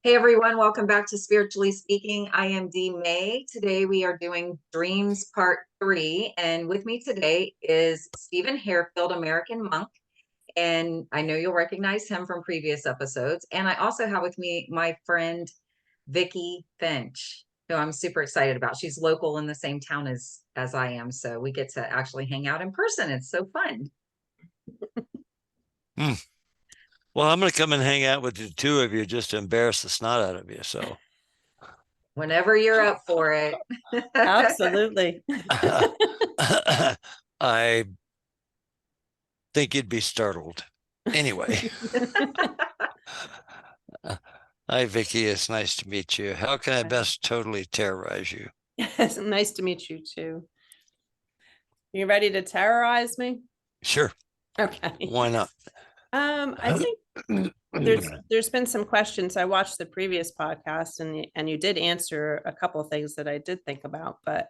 Hey everyone, welcome back to Spiritually Speaking. I am Dee May. Today we are doing Dreams Part 3. And with me today is Stephen Hairfield, American monk. And I know you'll recognize him from previous episodes. And I also have with me my friend Vicky Finch, who I'm super excited about. She's local in the same town as I am. So we get to actually hang out in person. It's so fun. Well, I'm going to come and hang out with the two of you just to embarrass the snot out of you. So Whenever you're up for it. Absolutely. I think you'd be startled. Anyway. Hi, Vicky. It's nice to meet you. How can I best totally terrorize you? It's nice to meet you too. You ready to terrorize me? Sure. Okay. Why not? I think there's been some questions. I watched the previous podcast and you did answer a couple of things that I did think about, but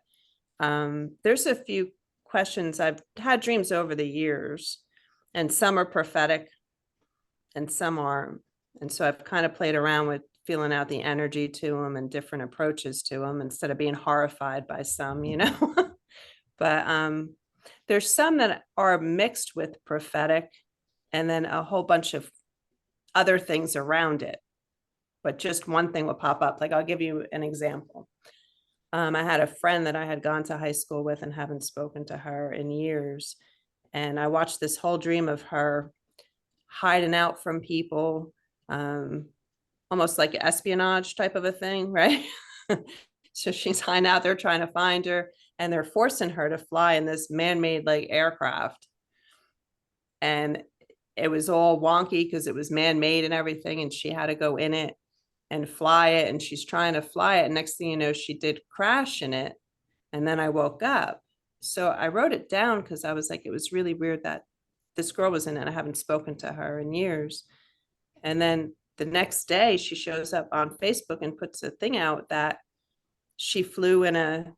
there's a few questions. I've had dreams over the years, and some are prophetic and some aren't. And so I've kind of played around with feeling out the energy to them and different approaches to them instead of being horrified by some, But there's some that are mixed with prophetic and then a whole bunch of other things around it. But just one thing will pop up. Like I'll give you an example. I had a friend that I had gone to high school with and haven't spoken to her in years. And I watched this whole dream of her hiding out from people, almost like espionage type of a thing, right? So she's hiding out there trying to find her, and they're forcing her to fly in this man-made like aircraft. And it was all wonky because it was man-made and everything, and she had to go in it and fly it, and she's trying to fly it. And next thing you know, she did crash in it. And then I woke up. So I wrote it down because I was like, it was really weird that this girl was in it. I haven't spoken to her in years. And then the next day she shows up on Facebook and puts a thing out that she flew in a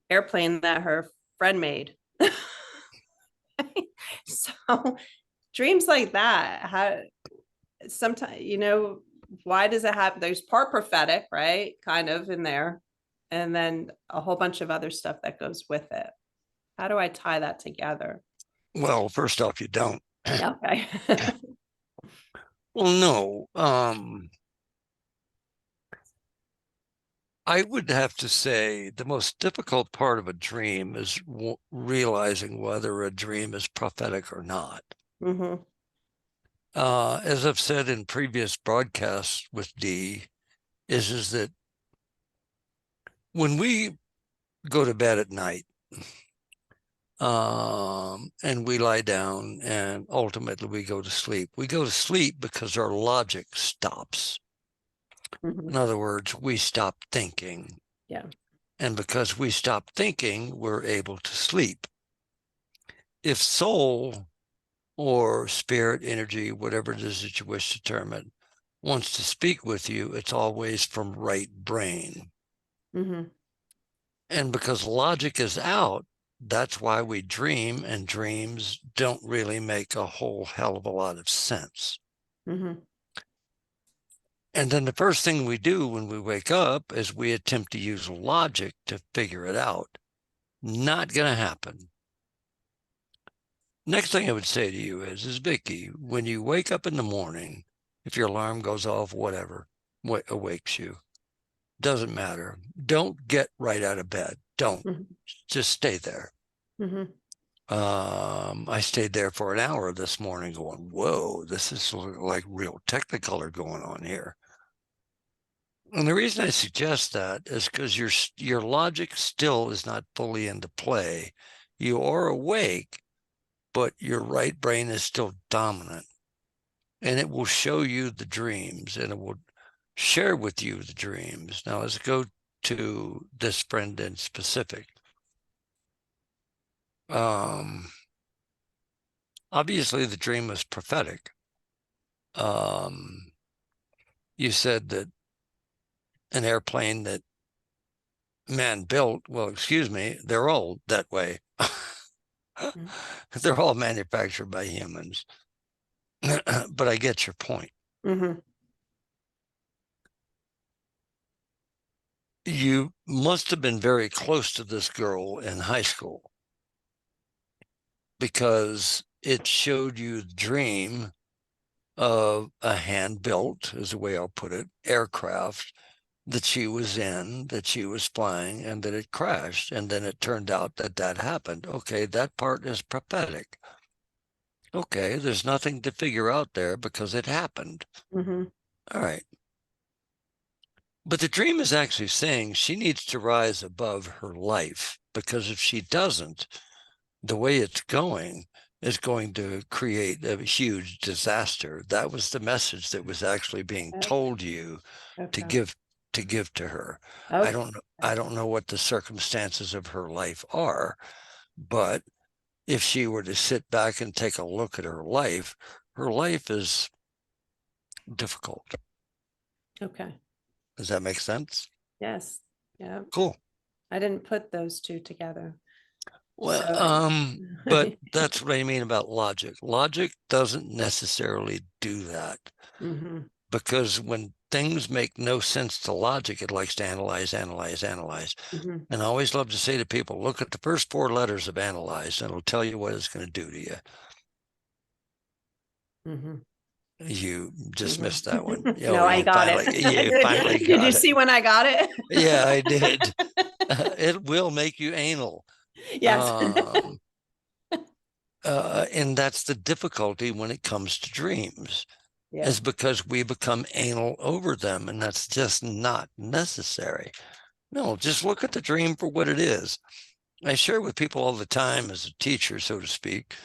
airplane that her friend made. So dreams like that, how sometimes, why does it happen? There's part prophetic, right? Kind of in there. And then a whole bunch of other stuff that goes with it. How do I tie that together? Well, first off, you don't. Okay. Well, no. I would have to say the most difficult part of a dream is realizing whether a dream is prophetic or not. Mm-hmm. As I've said in previous broadcasts with Dee, is that when we go to bed at night, and we lie down and ultimately we go to sleep. We go to sleep because our logic stops. Mm-hmm. In other words, we stop thinking. Yeah. And because we stop thinking, we're able to sleep. If soul or spirit energy, whatever it is that you wish to term it, wants to speak with you, it's always from right brain. Mm-hmm. And because logic is out, that's why we dream, and dreams don't really make a whole hell of a lot of sense. Mm-hmm. And then the first thing we do when we wake up is we attempt to use logic to figure it out. Not going to happen. Next thing I would say to you is Vicky, when you wake up in the morning, if your alarm goes off, whatever, what awakes you, doesn't matter. Don't get right out of bed. Don't. Mm-hmm. Just stay there. Mm-hmm. I stayed there for an hour this morning going, whoa, this is like real technicolor going on here. And the reason I suggest that is because your logic still is not fully into play. You are awake, but your right brain is still dominant. And it will show you the dreams, and it will share with you the dreams. Now, let's go to this friend in specific. Obviously, the dream was prophetic. You said that an airplane that man built, well, excuse me, they're all that way. Mm-hmm. They're all manufactured by humans. But I get your point. Mm-hmm. you must have been very close to this girl in high school, because it showed you the dream of a hand-built, is the way I'll put it, aircraft that she was in, that she was flying, and that it crashed. And then it turned out that that happened. Okay, that part is prophetic. Okay, there's nothing to figure out there because it happened. Mm-hmm. All right. But the dream is actually saying she needs to rise above her life, because if she doesn't, the way it's going is going to create a huge disaster. That was the message that was actually being told you to Okay. give to her. Okay. I don't know what the circumstances of her life are, but if she were to sit back and take a look at her life is difficult. Okay. Does that make sense? Yes. Yeah. Cool. I didn't put those two together. Well, So- but that's what I mean about logic. Logic doesn't necessarily do that, Mm-hmm. because when things make no sense to logic, it likes to analyze. Mm-hmm. And I always love to say to people, look at the first 4 letters of analyze, and it'll tell you what it's going to do to you. Mm-hmm. You just Mhm. missed that one. No, I got finally, it. You finally got Did you it. see when I got it? Yeah, I did. It will make you anal. Yes. And that's the difficulty when it comes to dreams, Yeah. is because we become anal over them, and that's just not necessary. No, just look at the dream for what it is. I share with people all the time as a teacher, so to speak,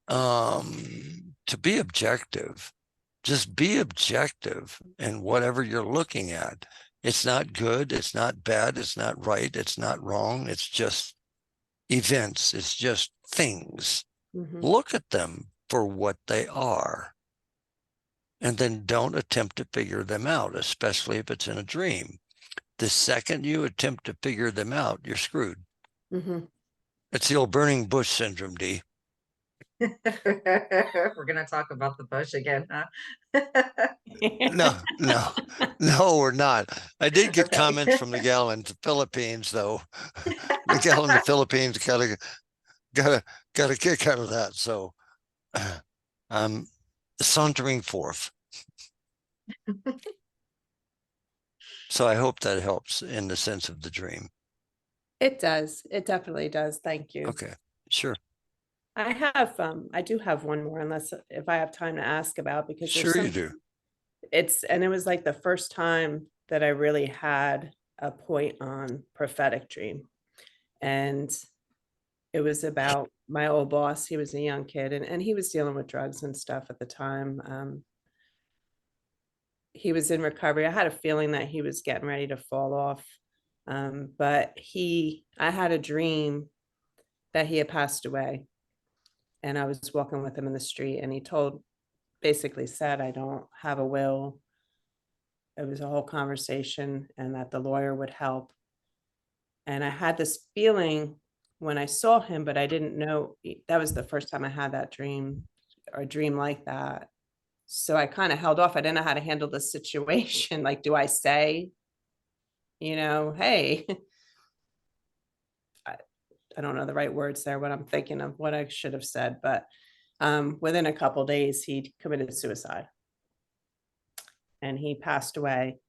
to be objective. Just be objective in whatever you're looking at. It's not good, it's not bad, it's not right, it's not wrong. It's just events, it's just things. Mm-hmm. Look at them for what they are. And then don't attempt to figure them out, especially if it's in a dream. The second you attempt to figure them out, you're screwed. Mm-hmm. It's the old burning bush syndrome, D. We're going to talk about the bush again, huh? No, we're not. I did get Okay. comments from the gal in the Philippines, though. The gal in the Philippines got a kick out of that. So I'm sauntering forth. So I hope that helps in the sense of the dream. It does. It definitely does. Thank you. Okay, sure. I do have one more, unless if I have time to ask about, because there's Sure you do. and it was like the first time that I really had a point on prophetic dream. And it was about my old boss. He was a young kid, and he was dealing with drugs and stuff at the time. He was in recovery. I had a feeling that he was getting ready to fall off. But I had a dream that he had passed away. And I was walking with him in the street, and he basically said, I don't have a will. It was a whole conversation, and that the lawyer would help. And I had this feeling when I saw him, but I didn't know, that was the first time I had that dream, or a dream like that. So I kind of held off. I didn't know how to handle the situation. Like, do I say, hey, I don't know the right words there, what I'm thinking of, what I should have said, but within a couple of days, he committed suicide, and he passed away,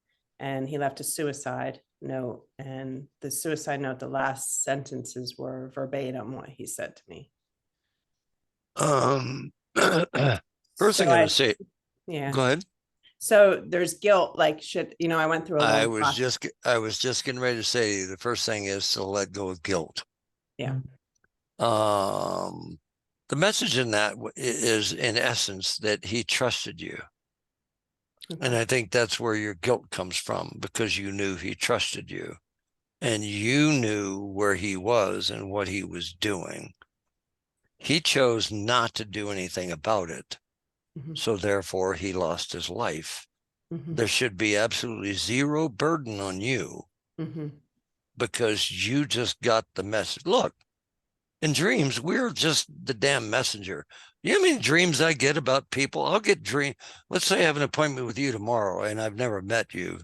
and he left a suicide note, and the suicide note, the last sentences were verbatim what he said to me. First thing I'm going to say, yeah. Go ahead. So there's guilt, like I went through a long I was process. just getting ready to say, the first thing is to let go of guilt. Yeah. The message in that is, in essence, that he trusted you. Okay. And I think that's where your guilt comes from, because you knew he trusted you, and you knew where he was and what he was doing. He chose not to do anything about it. Mm-hmm. So therefore, he lost his life. Mm-hmm. There should be absolutely zero burden on you, Mm-hmm. because you just got the message. Look, in dreams, we're just the damn messenger. You know how many dreams I get about people? I'll get let's say I have an appointment with you tomorrow and I've never met you.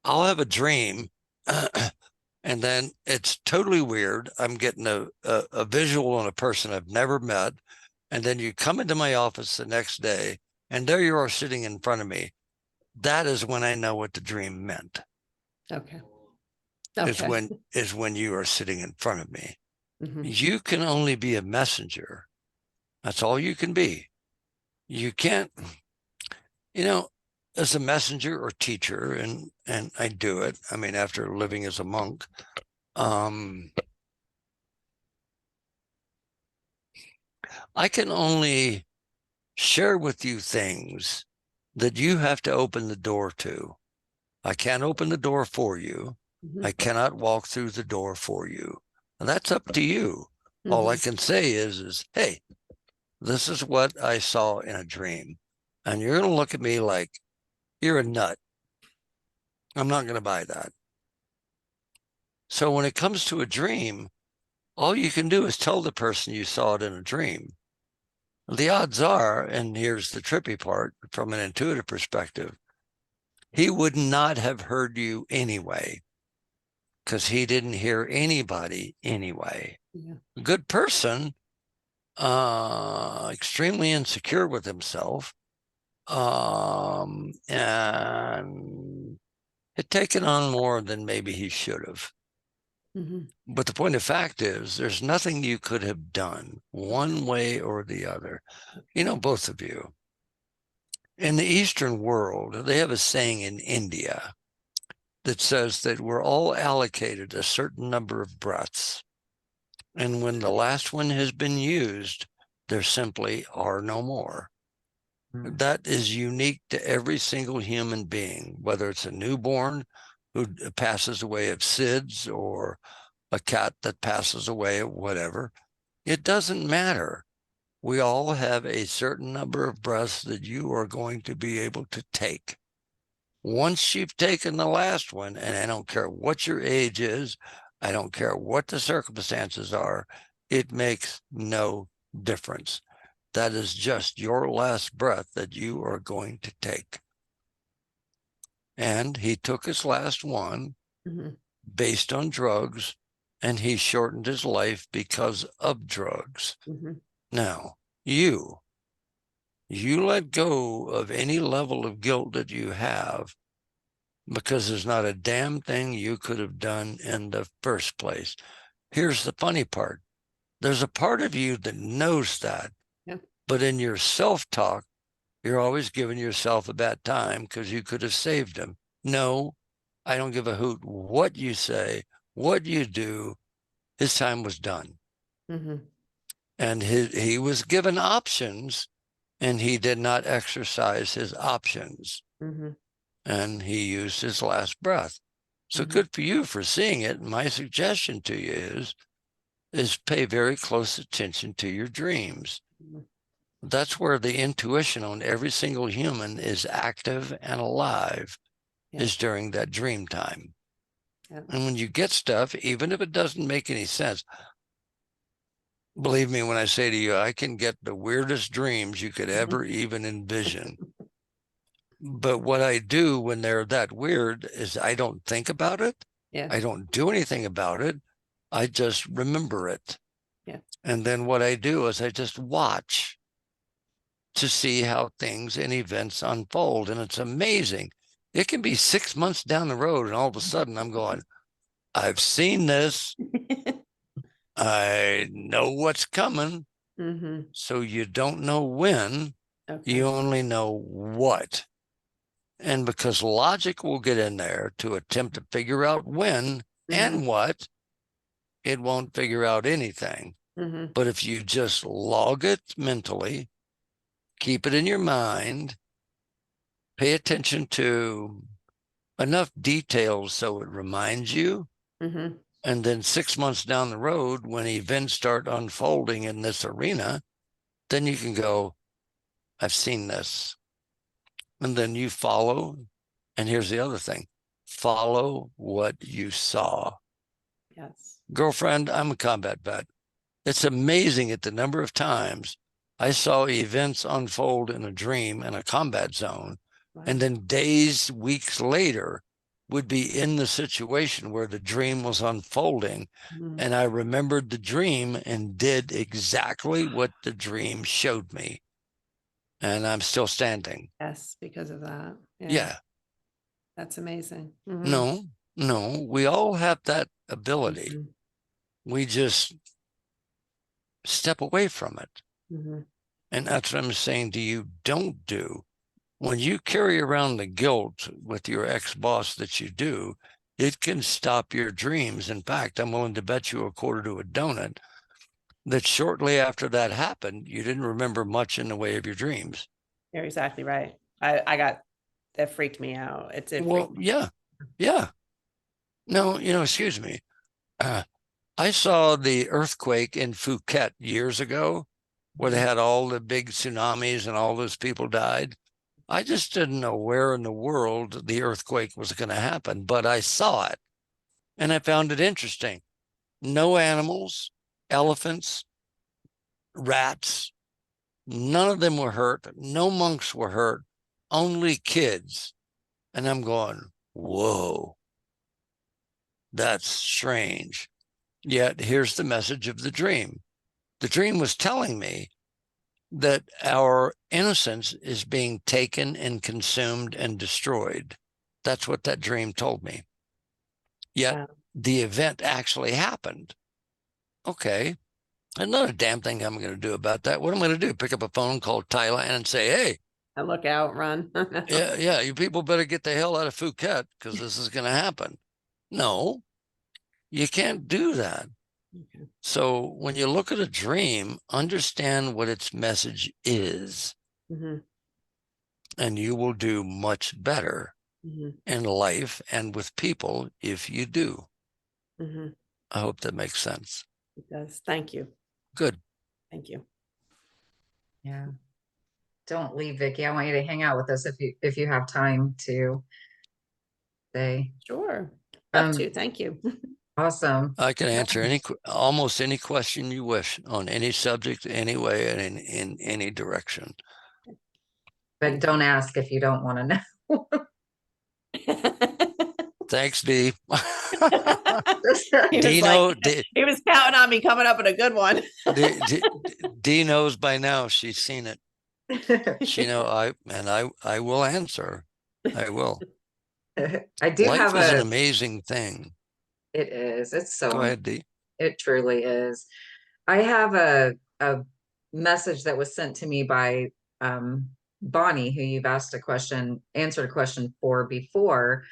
I'll have a dream And then it's totally weird. I'm getting a visual on a person I've never met. And then you come into my office the next day, and there you are sitting in front of me. That is when I know what the dream meant. Okay. Is when you are sitting in front of me. Mm-hmm. You can only be a messenger. That's all you can be. You can't, as a messenger or teacher, and I do it. I mean, after living as a monk, I can only share with you things that you have to open the door to. I can't open the door for you. Mm-hmm. I cannot walk through the door for you. And that's up to you. All I can say is, hey, this is what I saw in a dream. And you're going to look at me like you're a nut. I'm not going to buy that. So when it comes to a dream, all you can do is tell the person you saw it in a dream. The odds are, and here's the trippy part from an intuitive perspective, he would not have heard you anyway, because he didn't hear anybody anyway. Yeah. A good person, extremely insecure with himself, and had taken on more than maybe he should have. Mm-hmm. But the point of fact is, there's nothing you could have done one way or the other. Both of you. In the Eastern world, they have a saying in India that says that we're all allocated a certain number of breaths. And when the last one has been used, there simply are no more. That is unique to every single human being, whether it's a newborn who passes away of SIDS or a cat that passes away of whatever. It doesn't matter. We all have a certain number of breaths that you are going to be able to take. Once you've taken the last one, and I don't care what your age is, I don't care what the circumstances are, it makes no difference. That is just your last breath that you are going to take. And he took his last one based on drugs, and he shortened his life because of drugs. Now, you let go of any level of guilt that you have, because there's not a damn thing you could have done in the first place. Here's the funny part. There's a part of you that knows that, but in your self-talk, you're always giving yourself a bad time because you could have saved him. No, I don't give a hoot what you say, what you do. His time was done. And he was given options, and he did not exercise his options. And he used his last breath. So good for you for seeing it. My suggestion to you is pay very close attention to your dreams. That's where the intuition on every single human is active and alive, is during that dream time. And when you get stuff, even if it doesn't make any sense, believe me when I say to you, I can get the weirdest dreams you could ever even envision. But what I do when they're that weird is I don't think about it. I don't do anything about it. I just remember it. And then what I do is I just watch to see how things and events unfold. And it's amazing. It can be 6 months down the road, and all of a sudden I'm going, I've seen this. I know what's coming. So you don't know when, you only know what. And because logic will get in there to attempt to figure out when and what, it won't figure out anything. But if you just log it mentally, keep it in your mind, pay attention to enough details so it reminds you, and then 6 months down the road, when events start unfolding in this arena, then you can go, I've seen this. And then you follow. And here's the other thing. Follow what you saw. Girlfriend, I'm a combat vet. It's amazing at the number of times I saw events unfold in a dream in a combat zone. And then days, weeks later, would be in the situation where the dream was unfolding. And I remembered the dream and did exactly what the dream showed me. And I'm still standing. Yes, because of that. Yeah. That's amazing. No, we all have that ability. We just step away from it. And that's what I'm saying to you, don't do. When you carry around the guilt with your ex-boss that you do, it can stop your dreams. In fact, I'm willing to bet you a quarter to a donut that shortly after that happened, you didn't remember much in the way of your dreams. You're exactly right. That freaked me out. Yeah. No, excuse me. I saw the earthquake in Phuket years ago where they had all the big tsunamis and all those people died. I just didn't know where in the world the earthquake was going to happen, but I saw it and I found it interesting. No animals, elephants, rats, none of them were hurt. No monks were hurt, only kids. And I'm going, whoa, that's strange. Yet here's the message of the dream. The dream was telling me that our innocence is being taken and consumed and destroyed. That's what that dream told me. Yet the event actually happened. Okay. And not a damn thing I'm going to do about that. What am I going to do? Pick up a phone, call Thailand and say, hey, look out, run. yeah, you people better get the hell out of Phuket because this is going to happen. No, you can't do that. Okay. So when you look at a dream, understand what its message is, and you will do much better in life and with people if you do. I hope that makes sense. It does. Thank you. Good. Thank you. Yeah. Don't leave, Vicky. I want you to hang out with us if you have time to stay. Sure. Love to. Thank you. Awesome. I can answer almost any question you wish on any subject, anyway, and in any direction. But don't ask if you don't want to know. Thanks, Dee. He was counting on me coming up with a good one. Dee knows by now. She's seen it. I will answer. I will. I do Life have is an amazing thing. It is. It's so. Go ahead, Dee. It truly is. I have a message that was sent to me by Bonnie, who you've answered a question for before,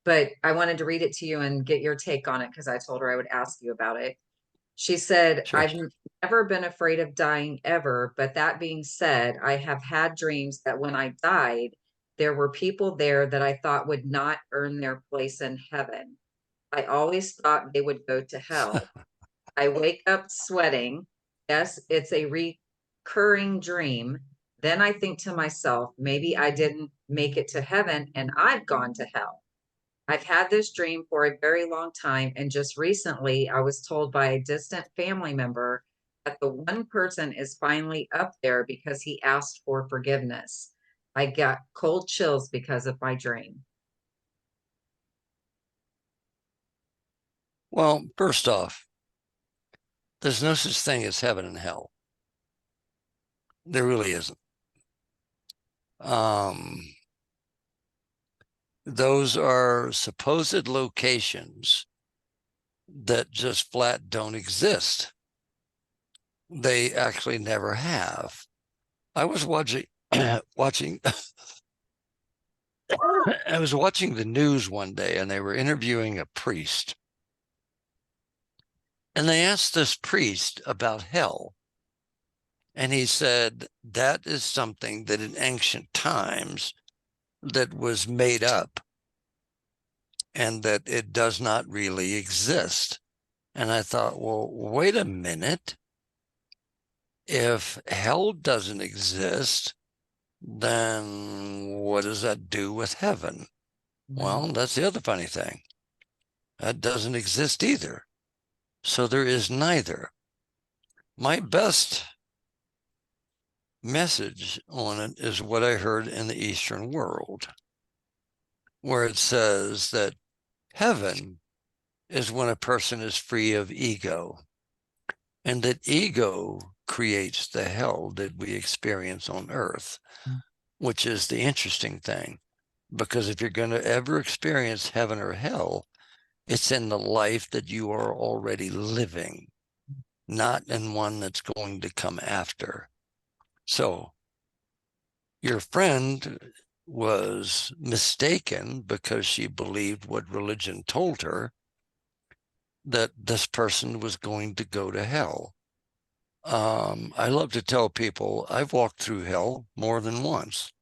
but I wanted to read it to you and get your take on it because I told her I would ask you about it. She said, sure. I've never been afraid of dying ever, but that being said, I have had dreams that when I died, there were people there that I thought would not earn their place in heaven. I always thought they would go to hell. I wake up sweating. Yes, it's a recurring dream. Then I think to myself, maybe I didn't make it to heaven and I've gone to hell. I've had this dream for a very long time. And just recently, I was told by a distant family member that the one person is finally up there because he asked for forgiveness. I got cold chills because of my dream. Well, first off, there's no such thing as heaven and hell. There really isn't. Those are supposed locations that just flat don't exist. They actually never have. I was watching I was watching the news one day and they were interviewing a priest. And they asked this priest about hell. And he said, that is something that in ancient times that was made up and that it does not really exist. And I thought, well, wait a minute. If hell doesn't exist, then what does that do with heaven? Well, that's the other funny thing. That doesn't exist either. So there is neither. My best message on it is what I heard in the Eastern world. where it says that heaven is when a person is free of ego, and that ego creates the hell that we experience on earth, which is the interesting thing. Because if you're going to ever experience heaven or hell, it's in the life that you are already living, not in one that's going to come after. So your friend was mistaken because she believed what religion told her, that this person was going to go to hell. I love to tell people I've walked through hell more than once,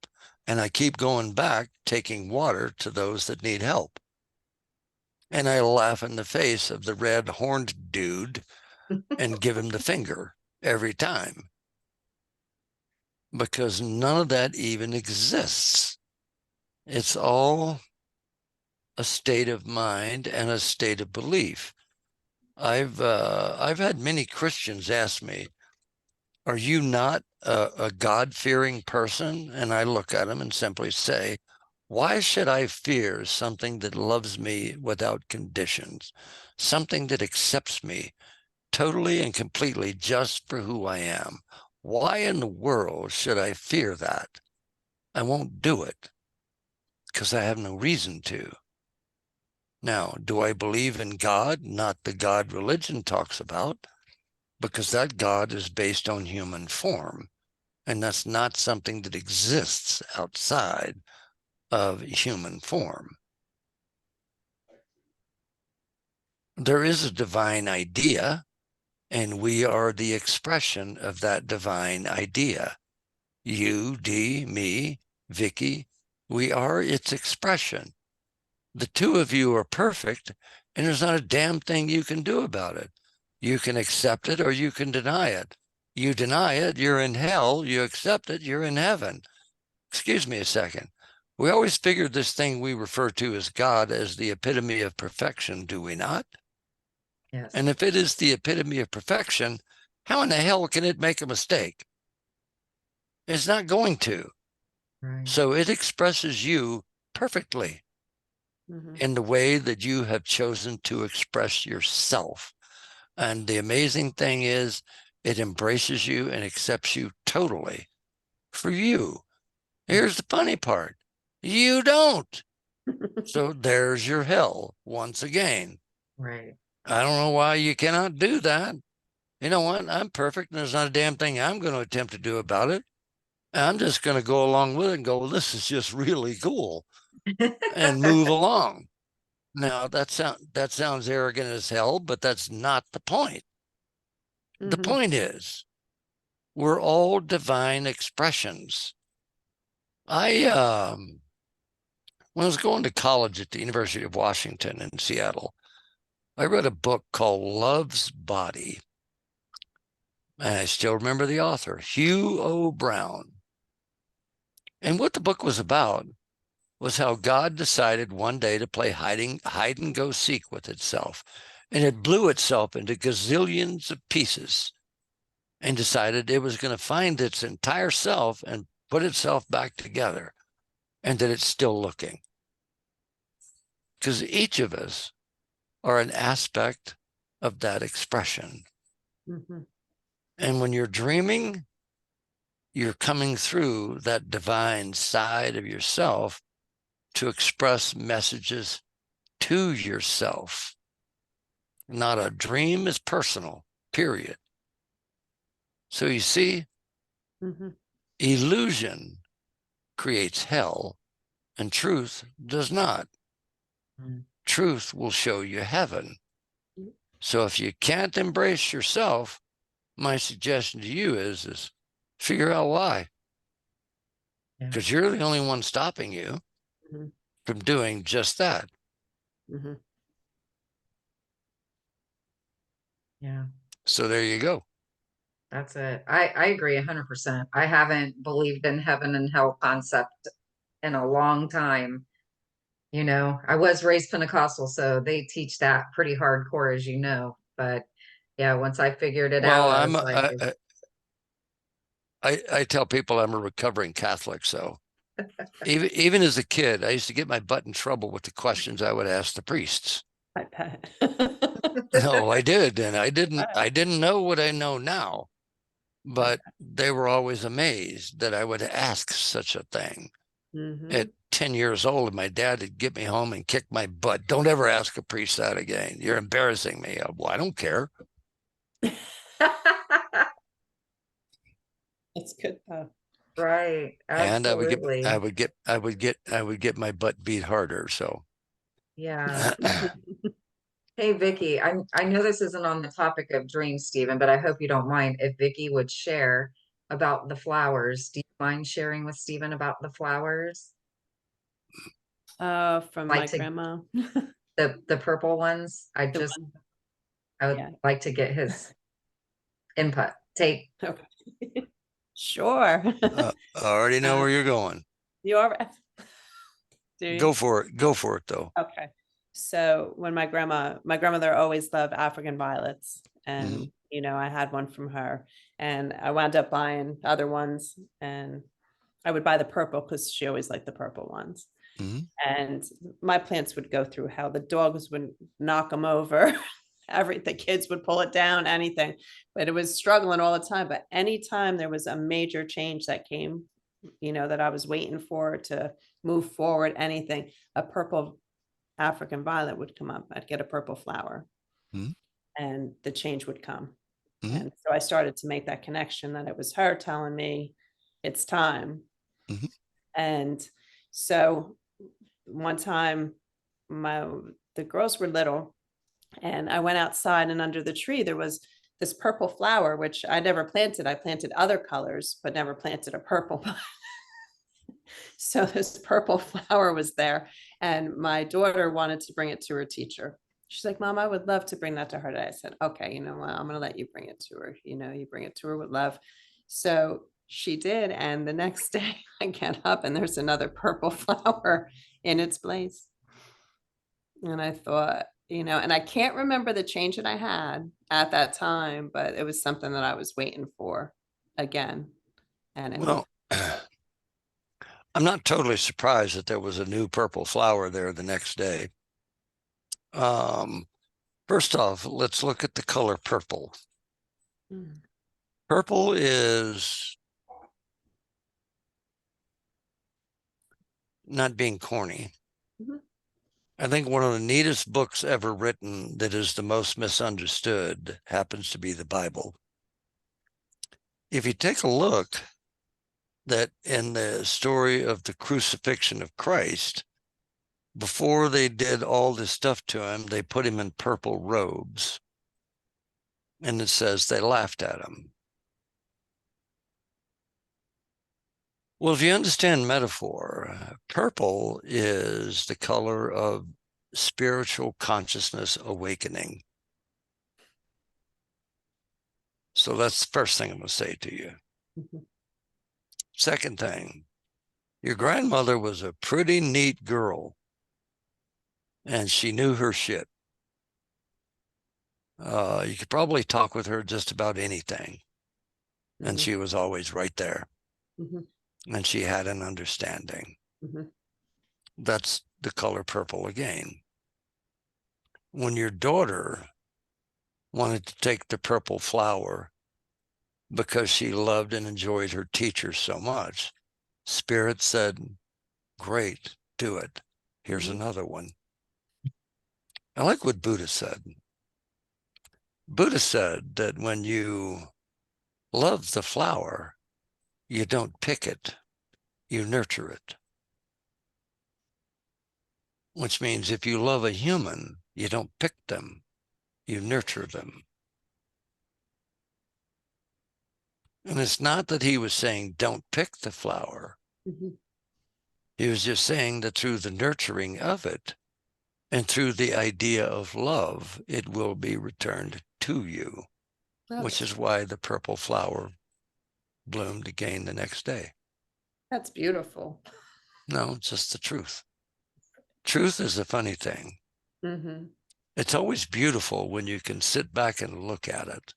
and I keep going back, taking water to those that need help. And I laugh in the face of the red horned dude and give him the finger every time, because none of that even exists. It's all a state of mind and a state of belief. I've had many Christians ask me, "Are you not a God-fearing person?" And I look at them and simply say, "Why should I fear something that loves me without conditions, something that accepts me totally and completely just for who I am? Why in the world should I fear that? I won't do it because I have no reason to." Now, do I believe in God? Not the God religion talks about, because that God is based on human form, and that's not something that exists outside of human form. There is a divine idea, and we are the expression of that divine idea. You, Dee, me, Vicky, we are its expression. The two of you are perfect, and there's not a damn thing you can do about it. You can accept it or you can deny it. You deny it, you're in hell. You accept it, you're in heaven. Excuse me a second. We always figured this thing we refer to as God as the epitome of perfection, do we not? Yes. And if it is the epitome of perfection, how in the hell can it make a mistake? It's not going to. Right. So it expresses you perfectly in the way that you have chosen to express yourself. And the amazing thing is, it embraces you and accepts you totally for you. Here's the funny part. You don't. So there's your hell once again. Right. I don't know why you cannot do that. You know what? I'm perfect, and there's not a damn thing I'm going to attempt to do about it. I'm just going to go along with it and go, well, this is just really cool, and move along. Now, that sounds arrogant as hell, but that's not the point. The point is, we're all divine expressions. When I was going to college at the University of Washington in Seattle, I read a book called Love's Body. And I still remember the author, Hugh O. Brown. And what the book was about was how God decided one day to play hide and go seek with itself. And it blew itself into gazillions of pieces and decided it was going to find its entire self and put itself back together, and that it's still looking. Because each of us are an aspect of that expression. And when you're dreaming, you're coming through that divine side of yourself to express messages to yourself. Not a dream is personal, period. So you see, illusion creates hell, and truth does not. Truth will show you heaven. So if you can't embrace yourself, my suggestion to you is figure out why. Because you're the only one stopping you from doing just that. Yeah. So there you go. That's it. I agree 100%. I haven't believed in heaven and hell concept in a long time. You know, I was raised Pentecostal, so they teach that pretty hardcore, as you know. But yeah, once I figured it Well, out, I was like, I tell people I'm a recovering Catholic, so Even as a kid, I used to get my butt in trouble with the questions I would ask the priests. I bet. No, I did. And I Right. didn't know what I know now, I but bet. they were always amazed that I would ask such a thing. At 10 years old, my dad would get me home and kick my butt. Don't ever ask a priest that again. You're embarrassing me. Well, I don't care. It's good though. Right. And Absolutely. I would get my butt beat harder. So Yeah. Hey, Vicky, I know this isn't on the topic of dreams, Stephen, but I hope you don't mind if Vicky would share about the flowers. Do you mind sharing with Stephen about the flowers? From Like my to grandma. the purple ones? The one- I would yeah. like to get his input. Take. Okay. Sure. I already know where you're going. You're Do you? Go for it. Go for it, though. Okay. So when my grandmother always loved African violets, and I had one from her, and I wound up buying other ones, and I would buy the purple because she always liked the purple ones. And my plants would go through hell. The dogs would knock them over. The kids would pull it down, anything, but it was struggling all the time. But anytime there was a major change that came, that I was waiting for to move forward, anything, a purple African violet would come up. I'd get a purple flower and the change would come. And so I started to make that connection that it was her telling me it's time. And so one time the girls were little, and I went outside, and under the tree there was this purple flower, which I never planted. I planted other colors, but never planted a purple. So this purple flower was there, and my daughter wanted to bring it to her teacher. She's like, Mom, I would love to bring that to her today. I said, okay, you know what? I'm going to let you bring it to her. You bring it to her with love. So she did. And the next day I get up and there's another purple flower in its place. And I thought, and I can't remember the change that I had at that time, but it was something that I was waiting for again. And well, I'm not totally surprised that there was a new purple flower there the next day. First off, let's look at the color purple. Purple is, not being corny, I think one of the neatest books ever written that is the most misunderstood happens to be the Bible. If you take a look, that in the story of the crucifixion of Christ, before they did all this stuff to him, they put him in purple robes. And it says they laughed at him. Well, if you understand metaphor, purple is the color of spiritual consciousness awakening. So that's the first thing I'm going to say to you. Second thing, your grandmother was a pretty neat girl, and she knew her shit. You could probably talk with her just about anything, and she was always right there. And she had an understanding. That's the color purple again. When your daughter wanted to take the purple flower because she loved and enjoyed her teacher so much, Spirit said, great, do it. Here's another one. I like what Buddha said. Buddha said that when you love the flower, you don't pick it, you nurture it. Which means if you love a human, you don't pick them, you nurture them. And it's not that he was saying, don't pick the flower. He was just saying that through the nurturing of it and through the idea of love, it will be returned to you, which is why the purple flower bloomed again the next day. That's beautiful. No, it's just the truth. Truth is a funny thing. It's always beautiful when you can sit back and look at it.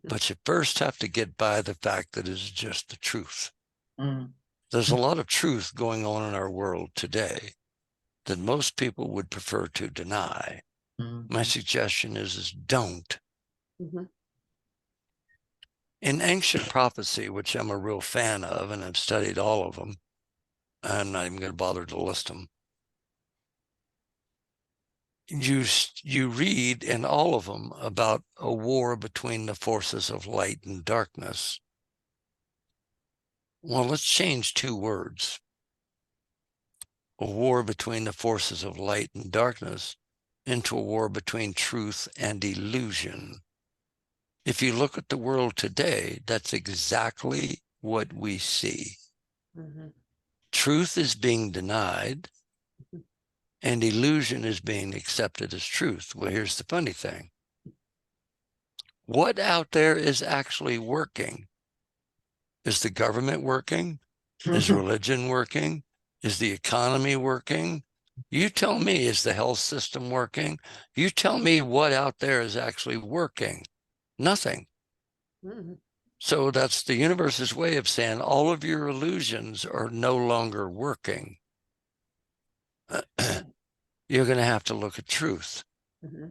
But you first have to get by the fact that it's just the truth. There's a lot of truth going on in our world today that most people would prefer to deny. My suggestion is don't. Mm-hmm. In ancient prophecy, which I'm a real fan of, and I've studied all of them, I'm not even going to bother to list them. You read in all of them about a war between the forces of light and darkness. Well, let's change two words. A war between the forces of light and darkness into a war between truth and illusion. If you look at the world today, that's exactly what we see. Mm-hmm. Truth is being denied, and illusion is being accepted as truth. Well, here's the funny thing. What out there is actually working? Is the government working? Is religion working? Is the economy working? You tell me, is the health system working? You tell me what out there is actually working. Nothing. Mm-hmm. So that's the universe's way of saying all of your illusions are no longer working. You're going to have to look at truth. Mm-hmm.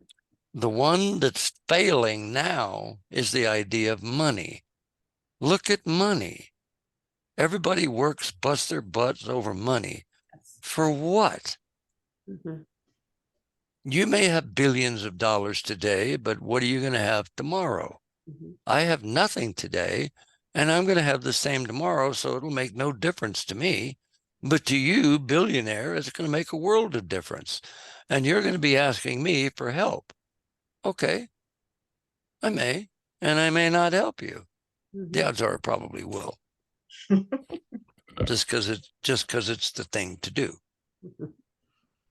The one that's failing now is the idea of money. Look at money. Everybody works, busts their butts over money. Yes. For what? Mm-hmm. You may have billions of dollars today, but what are you going to have tomorrow? Mm-hmm. I have nothing today, and I'm going to have the same tomorrow, so it'll make no difference to me. But to you, billionaire, it's going to make a world of difference. And you're going to be asking me for help. Okay, I may, and I may not help you. Mm-hmm. The odds are I probably will. just because it's the thing to do. Mm-hmm.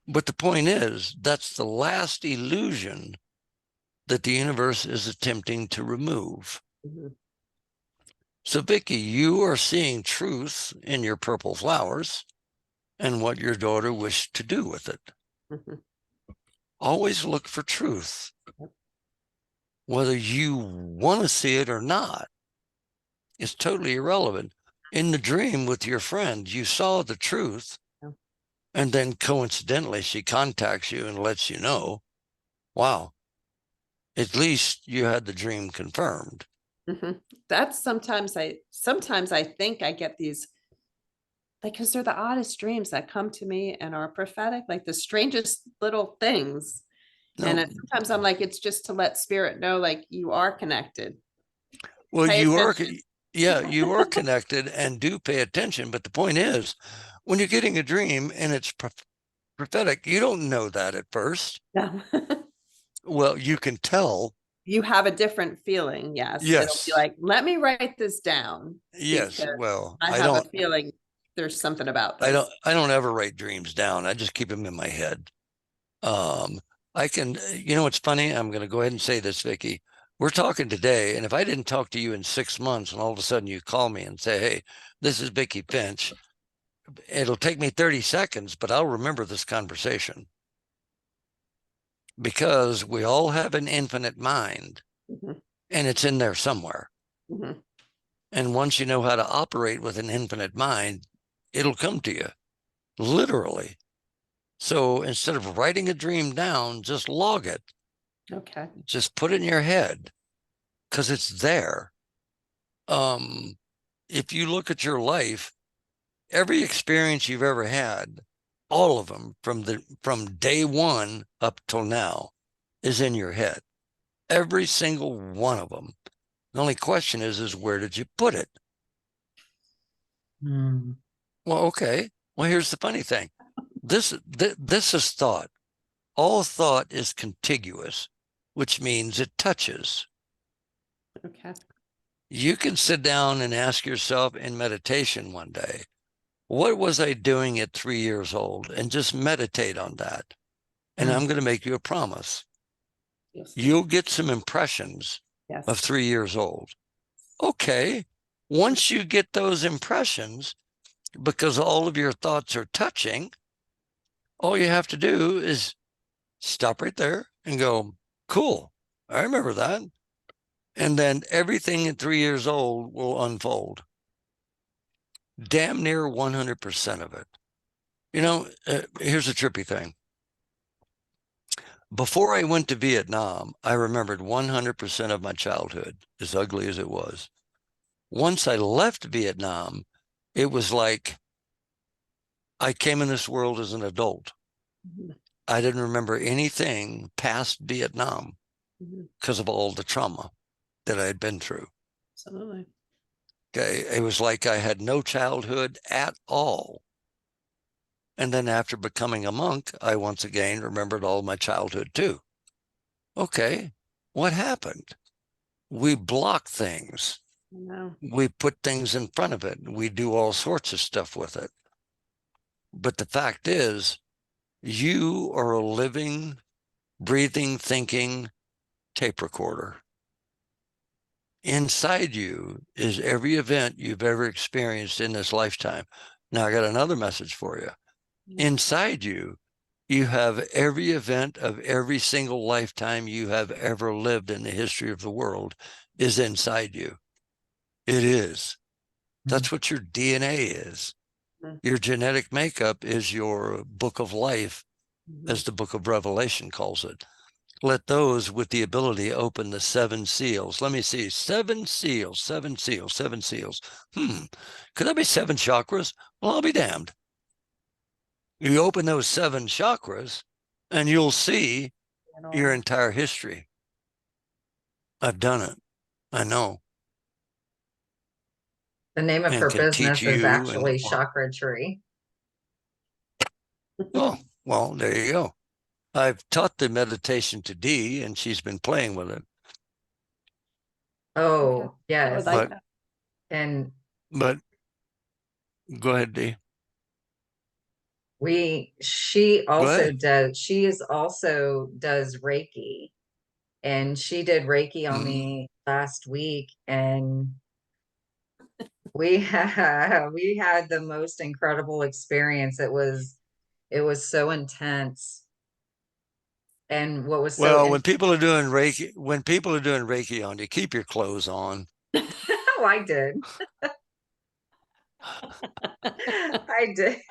But the point is, that's the last illusion that the universe is attempting to remove. Mm-hmm. So, Vicky, you are seeing truth in your purple flowers and what your daughter wished to do with it. Mm-hmm. Always look for truth. Whether you want to see it or not is totally irrelevant. In the dream with your friend, you saw the truth, and then coincidentally, she contacts you and lets you know, wow, at least you had the dream confirmed. Mm-hmm. That's sometimes I think I get these, like, because they're the oddest dreams that come to me and are prophetic, like the strangest little things. No, And sometimes I'm like, it's just to let spirit know, like, you are connected. well, Pay you are, attention. yeah, you are connected and do pay attention. But the point is, when you're getting a dream and it's prophetic, you don't know that at first. No. Well, you can tell. You have a different feeling. Yes. It'll be Yes. like, let me write this down. Yes. Because Well, I have a feeling there's something about this. I don't ever write dreams down. I just keep them in my head. I can, you know, what's funny? I'm going to go ahead and say this, Vicky. We're talking today, and if I didn't talk to you in 6 months and all of a sudden you call me and say, hey, this is Vicky Finch, it'll take me 30 seconds, but I'll remember this conversation. Because we all have an infinite mind, Mm-hmm. and it's in there somewhere. Mm-hmm. And once you know how to operate with an infinite mind, it'll come to you, literally. So instead of writing a dream down, just log it. Okay. Just put it in your head, because it's there. If you look at your life, every experience you've ever had, all of them from day one up till now, is in your head. Every single one of them. The only question is where did you put it? Well, okay. Well, here's the funny thing. This is thought. All thought is contiguous, which means it touches. Okay. You can sit down and ask yourself in meditation one day, what was I doing at 3 years old? And just meditate on that. And I'm going to make you a promise. Yes. You'll get some impressions Yes. of 3 years old. Okay. Once you get those impressions, because all of your thoughts are touching, all you have to do is stop right there and go, cool, I remember that. And then everything at 3 years old will unfold. damn near 100% of it. You know, here's a trippy thing. Before I went to Vietnam, I remembered 100% of my childhood, as ugly as it was. Once I left Vietnam, it was like I came in this world as an adult. I didn't remember anything past Vietnam because of all the trauma that I had been through. Absolutely. Okay. It was like I had no childhood at all. And then after becoming a monk, I once again remembered all my childhood too. Okay, what happened? We block things. No. We put things in front of it. We do all sorts of stuff with it. But the fact is, you are a living, breathing, thinking tape recorder. Inside you is every event you've ever experienced in this lifetime. Now, I got another message for you. Inside you, you have every event of every single lifetime you have ever lived in the history of the world is inside you. It is. That's what your DNA is. Your genetic makeup is your book of life, as the book of Revelation calls it. Let those with the ability open the 7 seals. Let me see. 7 seals, 7 seals, 7 seals. Could that be 7 chakras? Well, I'll be damned. You open those 7 chakras and you'll see your entire history. I've done it. I know. The name of And her can teach business is you actually and Chakra Tree. oh, well, there you go. I've taught the meditation to Dee, and she's been playing with it. Oh, I would yes. like that. And But go ahead, Dee. she also ahead. does Reiki, and she did Reiki on me last week, and we had the most incredible experience. It was so intense. And what was so Well, when people are doing Reiki on you, keep your clothes on. oh, I did. I did.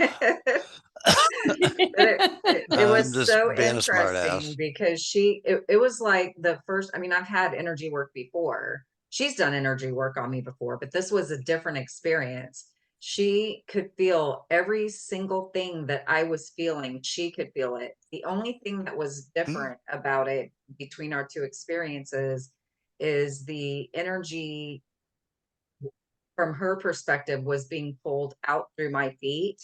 But it was just so being a smart interesting ass. because it was like the first, I mean, I've had energy work before. She's done energy work on me before, but this was a different experience. She could feel every single thing that I was feeling. She could feel it. The only thing that was different about it between our two experiences is the energy from her perspective was being pulled out through my feet,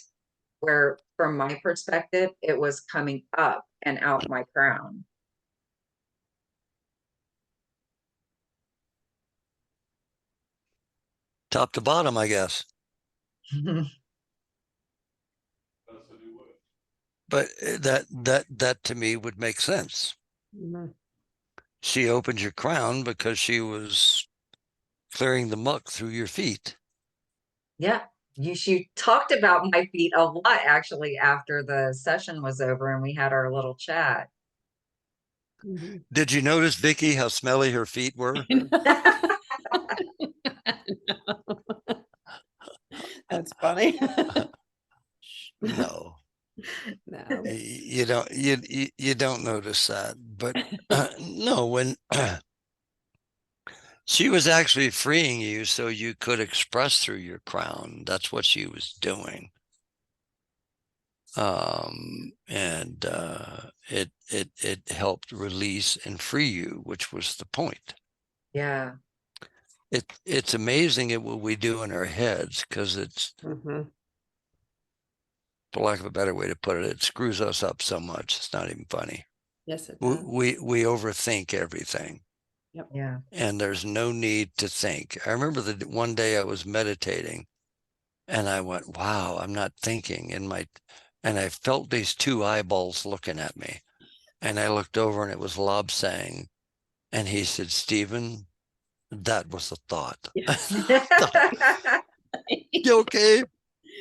where from my perspective, it was coming up and out my crown. Top to bottom, I guess. But that to me would make sense. She opened your crown because she was clearing the muck through your feet. Yeah. She talked about my feet a lot actually after the session was over and we had our little chat. Did you notice, Vicky, how smelly her feet were? That's funny. No. No. You don't notice that. But no, when she was actually freeing you so you could express through your crown. That's what she was doing. And it helped release and free you, which was the point. Yeah. It's amazing at what we do in our heads, because it's, for lack of a better way to put it, it screws us up so much. It's not even funny. Yes, it does. We overthink everything. Yep. Yeah. And there's no need to think. I remember the one day I was meditating and I went, wow, I'm not thinking. And I felt these 2 eyeballs looking at me. And I looked over and it was Lob saying, and he said, Stephen, that was a thought. Yes. Okay.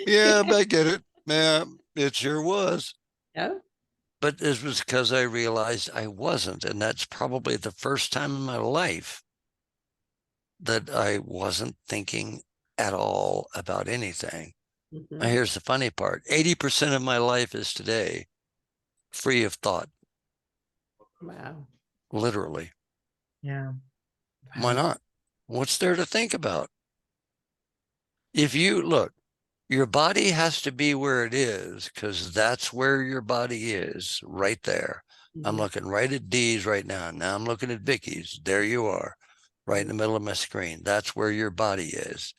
Yeah, I get it. Yeah, it sure was. Yeah. But it was because I realized I wasn't. And that's probably the first time in my life that I wasn't thinking at all about anything. Mhm. Now, here's the funny part. 80% of my life is today free of thought, Wow. literally. Yeah. Why not? What's there to think about? If you look, your body has to be where it is because that's where your body is, right there. I'm Mhm. looking right at Dee's right now. Now I'm looking at Vicky's. There you are, right in the middle of my screen. That's where your body is.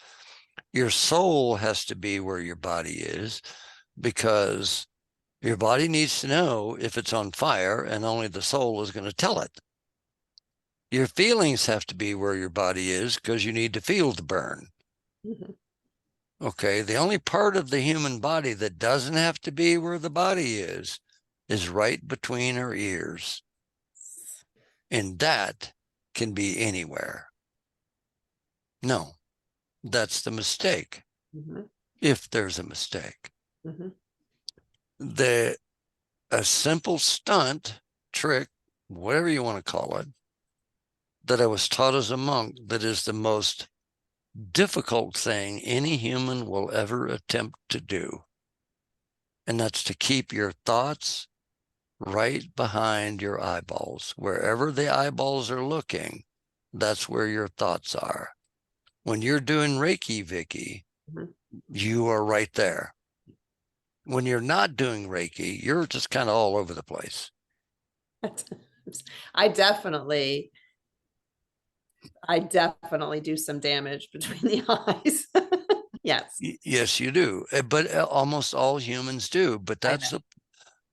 Your soul has to be where your body is because your body needs to know if it's on fire, and only the soul is going to tell it. Your feelings have to be where your body is because you need to feel the burn. Mhm. Okay, the only part of the human body that doesn't have to be where the body is right between our ears. And that can be anywhere. No, that's the mistake. Mhm. If there's a mistake. Mhm. A simple stunt, trick, whatever you want to call it, that I was taught as a monk, that is the most difficult thing any human will ever attempt to do. And that's to keep your thoughts right behind your eyeballs. Wherever the eyeballs are looking, that's where your thoughts are. When you're doing Reiki, Vicky, Mhm. you are right there. When you're not doing Reiki, you're just kind of all over the place. I definitely do some damage between the eyes. Yes. Yes, you do. But almost all humans do. But that's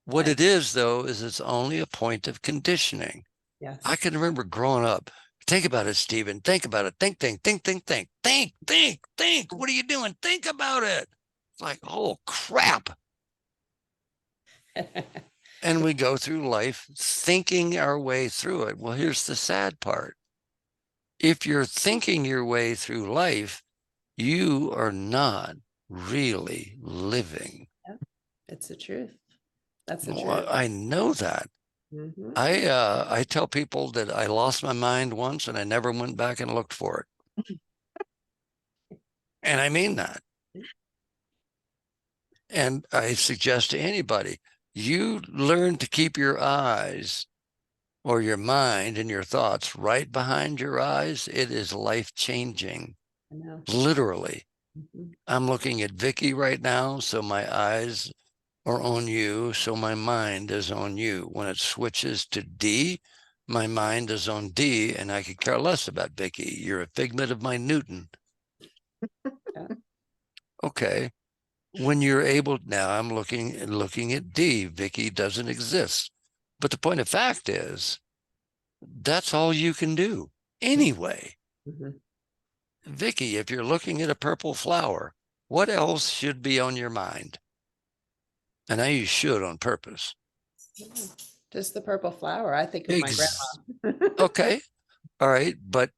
what it is, though, is it's only a point of conditioning. Yes. I can remember growing up. Think about it, Stephen. Think about it. Think. What are you doing? Think about it. It's like, oh, crap. And we go through life thinking our way through it. Well, here's the sad part. If you're thinking your way through life, you are not really living. It's the truth. That's the Well, truth. I know that. Mhm. I tell people that I lost my mind once and I never went back and looked for it. And I mean that. And I suggest to anybody, you learn to keep your eyes or your mind and your thoughts right behind your eyes. It is life-changing, I know. literally. Mhm. I'm looking at Vicky right now, so my eyes are on you, so my mind is on you. When it switches to D, my mind is on D, and I could care less about Vicky. You're a figment of my Newton. Yeah. Okay. When you're able, now I'm looking at D. Vicky doesn't exist. But the point of fact is, that's all you can do anyway. Mhm. Vicky, if you're looking at a purple flower, what else should be on your mind? And I use should on purpose. Just the purple flower. I think of my grandma. Okay. All right. But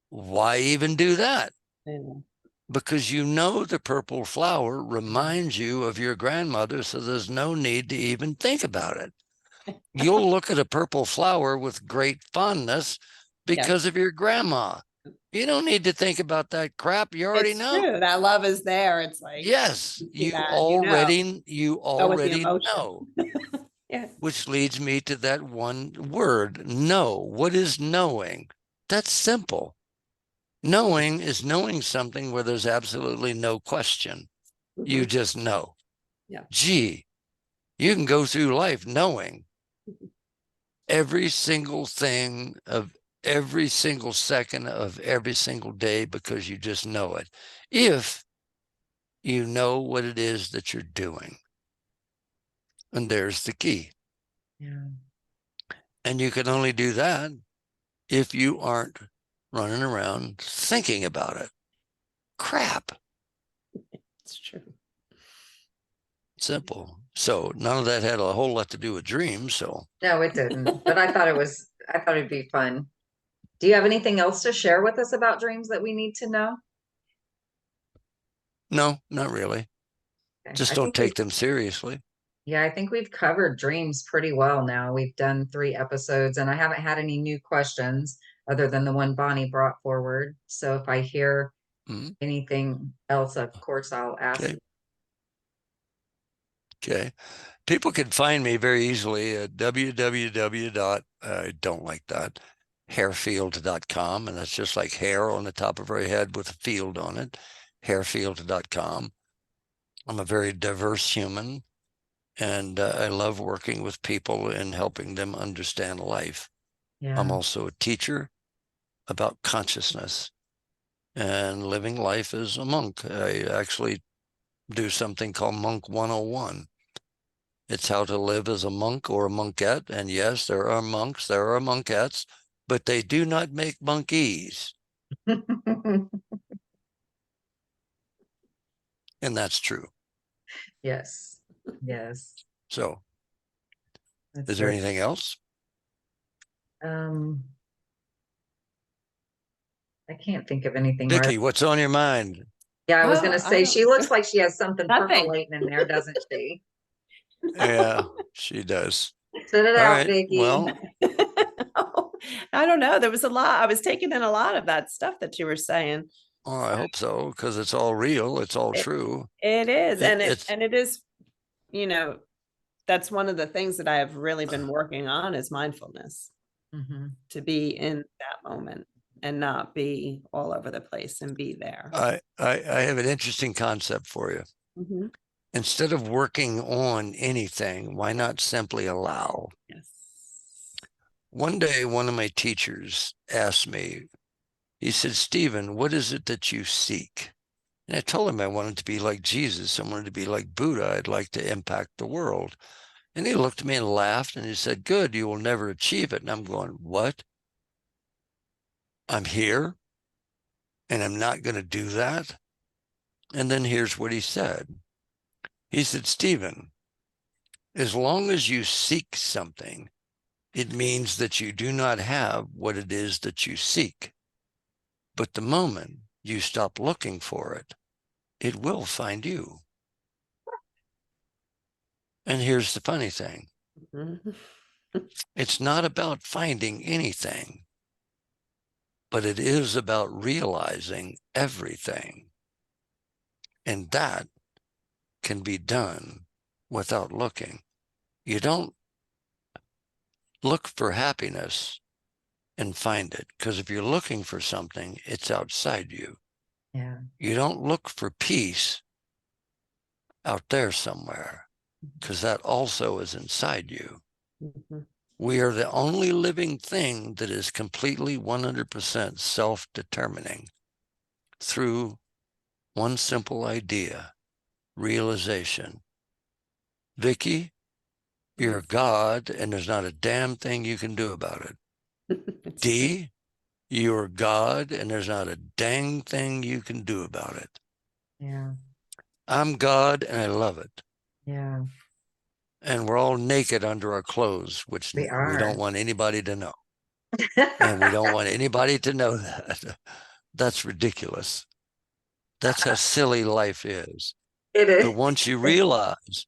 why even do that? I know. Because you know the purple flower reminds you of your grandmother, so there's no need to even think about it. You'll look at a purple flower with great fondness because of your grandma. You don't need to think about that crap. You already It's know. true. That love is there. It's like, Yes, see you that, already go with the emotion. know. Yeah. Which leads me to that one word, know. What is knowing? That's simple. Knowing is knowing something where there's absolutely no question. You Mhm. just know. Yeah. Gee, you can go through life knowing every single thing of every single second of every single day because you just know it. If you know what it is that you're doing. And there's the key. Yeah. And you can only do that if you aren't running around thinking about it. Crap. It's true. Simple. So none of that had a whole lot to do with dreams. So No, it didn't. But I thought it'd be fun. Do you have anything else to share with us about dreams that we need to know? no, not really. Okay. Just don't take them seriously. Yeah, I think we've covered dreams pretty well now. We've done 3 episodes and I haven't had any new questions other than the one Bonnie brought forward. So if I hear Mm-hmm. anything else, of course, I'll ask. Okay. Okay. People can find me very easily at www. I don't like that. Hairfield.com. And that's just like hair on the top of our head with a field on it. Hairfield.com. I'm a very diverse human, and I love working with people and helping them understand life. Yeah. I'm also a teacher about consciousness and living life as a monk. I actually do something called Monk 101. It's how to live as a monk or a monkette. And yes, there are monks, there are monkettes, but they do not make monkeys. And that's true. Yes. Yes. So That's is there very, anything else? I can't think of anything. Vicky, what's on your mind? Yeah, I was Oh, going to I say, don't- she looks like she has something Nothing. percolating in there, doesn't she? Yeah, she does. Spit it All out, right. Vicky. Well, I don't know. There was a lot. I was taking in a lot of that stuff that you were saying. I hope so, because it's all real. It's all It- true. It is. It's It is, you know, that's one of the things that I have really been working on is mindfulness, to be in that moment and not be all over the place and be there. I have an interesting concept for you. Mhm. Instead of working on anything, why not simply allow? Yes. One day, one of my teachers asked me, he said, Stephen, what is it that you seek? And I told him I wanted to be like Jesus. I wanted to be like Buddha. I'd like to impact the world. And he looked at me and laughed and he said, good, you will never achieve it. And I'm going, what? I'm here and I'm not going to do that? And then here's what he said. He said, Stephen, as long as you seek something, it means that you do not have what it is that you seek. But the moment you stop looking for it, it will find you. And here's the funny thing. Mhm. It's not about finding anything, but it is about realizing everything. And that can be done without looking. You don't look for happiness and find it, because if you're looking for something, it's outside you. Yeah. You don't look for peace out there somewhere, because that also is inside you. Mhm. We are the only living thing that is completely 100% self-determining through one simple idea, realization. Vicky, you're God, and there's not a damn thing you can do about it. It's true. D, you're God, and there's not a dang thing you can do about it. Yeah. I'm God, and I love it. Yeah. And we're all naked under our clothes, which We we don't are. want anybody to know. And we don't want anybody to know that. That's ridiculous. That's how silly life is. It is. But once you realize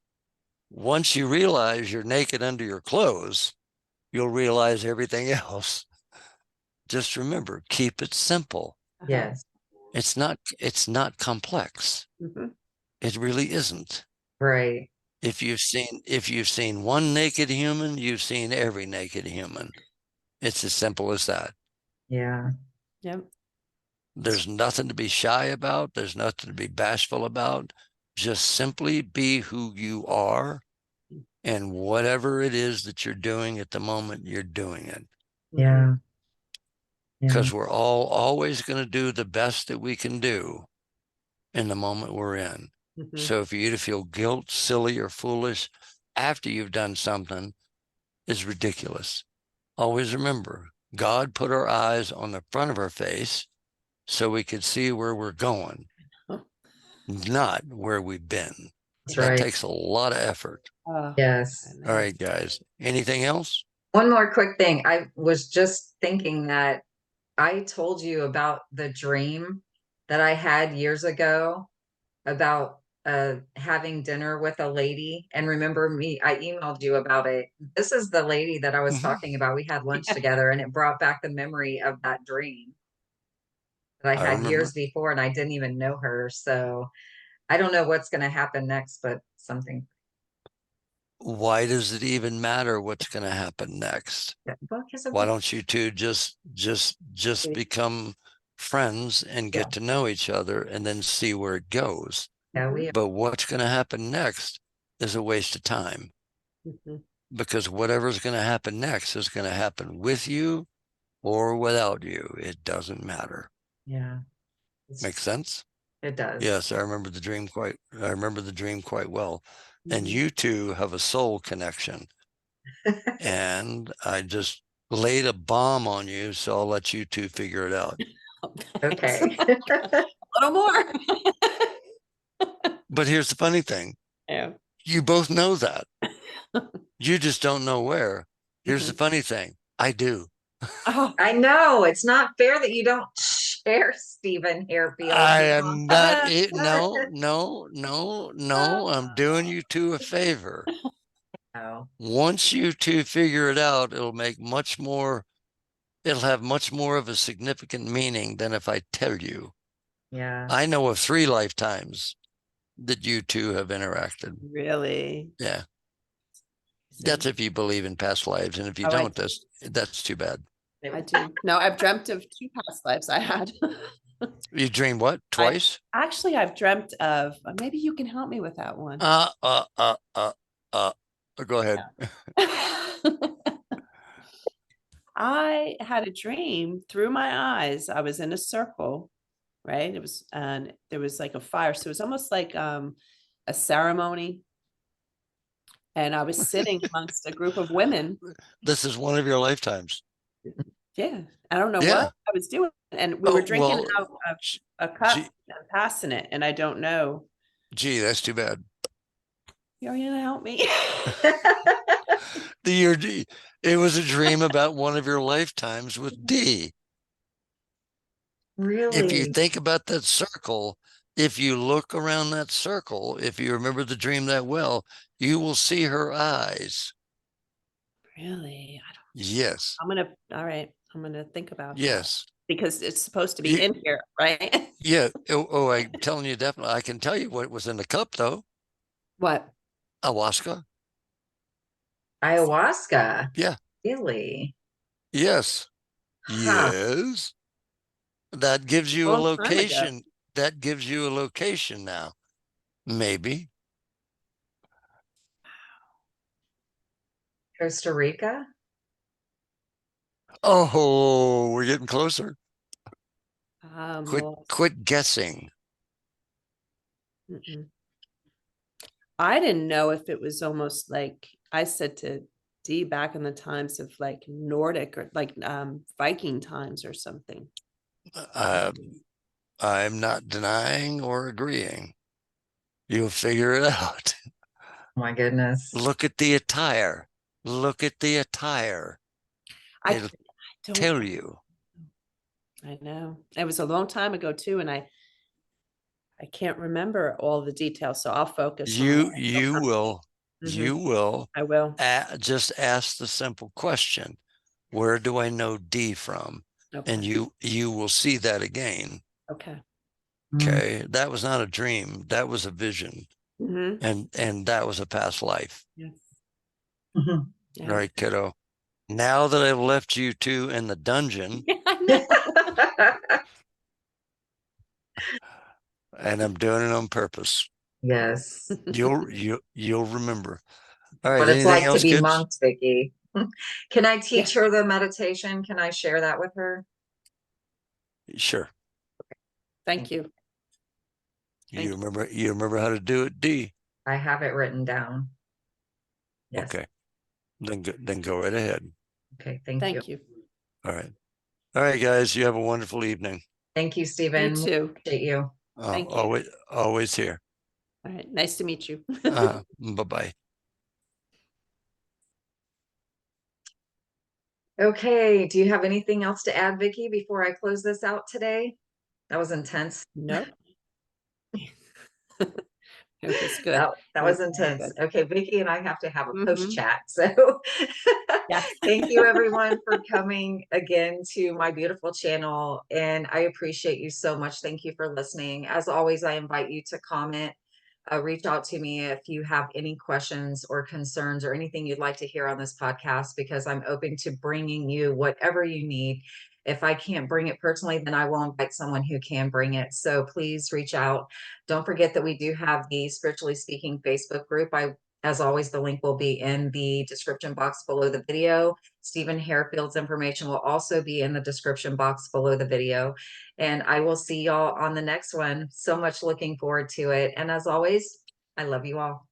you're naked under your clothes, you'll realize everything else. Just remember, keep it simple. Yes. It's not complex. Mhm. It really isn't. Right. If you've seen one naked human, you've seen every naked human. It's as simple as that. Yeah. Yep. There's nothing to be shy about. There's nothing to be bashful about. Just simply be who you are, and whatever it is that you're doing at the moment, you're doing it. Yeah. Yeah. Because we're all always going to do the best that we can do in the moment we're in. Mhm. So for you to feel guilt, silly, or foolish after you've done something is ridiculous. Always remember, God put our eyes on the front of our face so we could see where we're going, not where we've been. That's That right. takes a lot of effort. Oh, Yes. All right, guys. Anything else? One more quick thing. I was just thinking that I told you about the dream that I had years ago about having dinner with a lady. And remember me, I emailed you about it. This is the lady that I was talking about. We had lunch together, and it brought back the memory of that dream that I I had years remember. before, and I didn't even know her. So I don't know what's going to happen next, but something. why does it even matter what's going to happen next? Well, 'cause of Why the- don't you two just become friends and get to know each other and then see where it goes? Yeah, we But what's going to happen next is a waste of time, Mhm. because whatever's going to happen next is going to happen with you or without you. It doesn't matter. yeah, Make sense? it does. Yes, I remember the dream quite well. And Mhm. you two have a soul connection. And I just laid a bomb on you, so I'll let you two figure it out. Okay. A little more. But here's the funny thing. Yeah. You both know that. You just don't know where. Here's the Mhm. funny thing. I do. Oh, I know it's not fair that you don't share Stephen Hairfield. I am not it. No. I'm doing you two a favor. Oh, Once you two figure it out, it'll have much more of a significant meaning than if I tell you. yeah. I know of 3 lifetimes that you two have interacted. really? Yeah. That's if you believe in past lives. And if you Oh, don't, that's too bad. I do. No, I've dreamt of 2 past lives I had. You dream what? Twice? Actually, I've dreamt of, maybe you can help me with that one. Go ahead. I had a dream through my eyes. I was in a circle, right? It was, and there was like a fire. So it was almost like a ceremony. And I was sitting amongst a group of women. This is one of your lifetimes. Yeah. I don't know Yeah. what I was doing. And we were drinking well, out of a cup gee, and passing it. And I don't know. that's too bad. You're gonna help me. It was a dream about one of your lifetimes with D. If you Really? think about that circle, if you look around that circle, if you remember the dream that well, you will see her eyes. Really? Yes. All right. I'm gonna think about that Yes. because it's supposed to be in here, right? Yeah. I'm telling you definitely. I can tell you what was in the cup though. What? Ayahuasca. Ayahuasca? Yeah. Really? Yes. Huh. Yes. That gives you a Long time ago. location. That gives you a location now. Maybe. Costa Rica? Oh, we're getting closer. Well, Quit guessing. I didn't know if it was almost like I said to Dee back in the times of like Nordic or like Viking times or something. I'm not denying or agreeing. You'll figure it out. Oh my goodness. Look at the attire. Look at the attire. It'll tell you. I know. It was a long time ago too, and I can't remember all the details, so I'll focus on You what I feel will. comfortable. You will. I will. Just ask the simple question: where do I know D from? Okay. And you will see that again. Okay. Okay. That was not a dream. That was a vision. And that was a past life. Yes. All right, kiddo. Now that I've left you two in the dungeon, I know. and I'm doing it on purpose. Yes. You'll remember. All right. What it's Anything like else, to be kids? monks, Vicky. Can I teach her the meditation? Can I share that with her? Sure. Thank you. You remember how to do it, D? I have it written down. Yes. Okay. Then go right ahead. Okay. Thank you. All right. All right, guys. You have a wonderful evening. Thank you, Stephen. You too. Appreciate you. Thank you. Always here. All right. Nice to meet you. Bye-bye. Okay. Do you have anything else to add, Vicky, before I close this out today? That was intense. Nope. It was good. That was intense. Okay, Vicky and I have to have a post chat. So yes. Thank you everyone for coming again to my beautiful channel. And I appreciate you so much. Thank you for listening. As always, I invite you to comment reach out to me if you have any questions or concerns or anything you'd like to hear on this podcast, because I'm open to bringing you whatever you need. If I can't bring it personally, then I will invite someone who can bring it. So please reach out. Don't forget that we do have the Spiritually Speaking Facebook group. As always, the link will be in the description box below the video. Stephen Hairfield's information will also be in the description box below the video. And I will see y'all on the next one. So much looking forward to it. And as always, I love you all.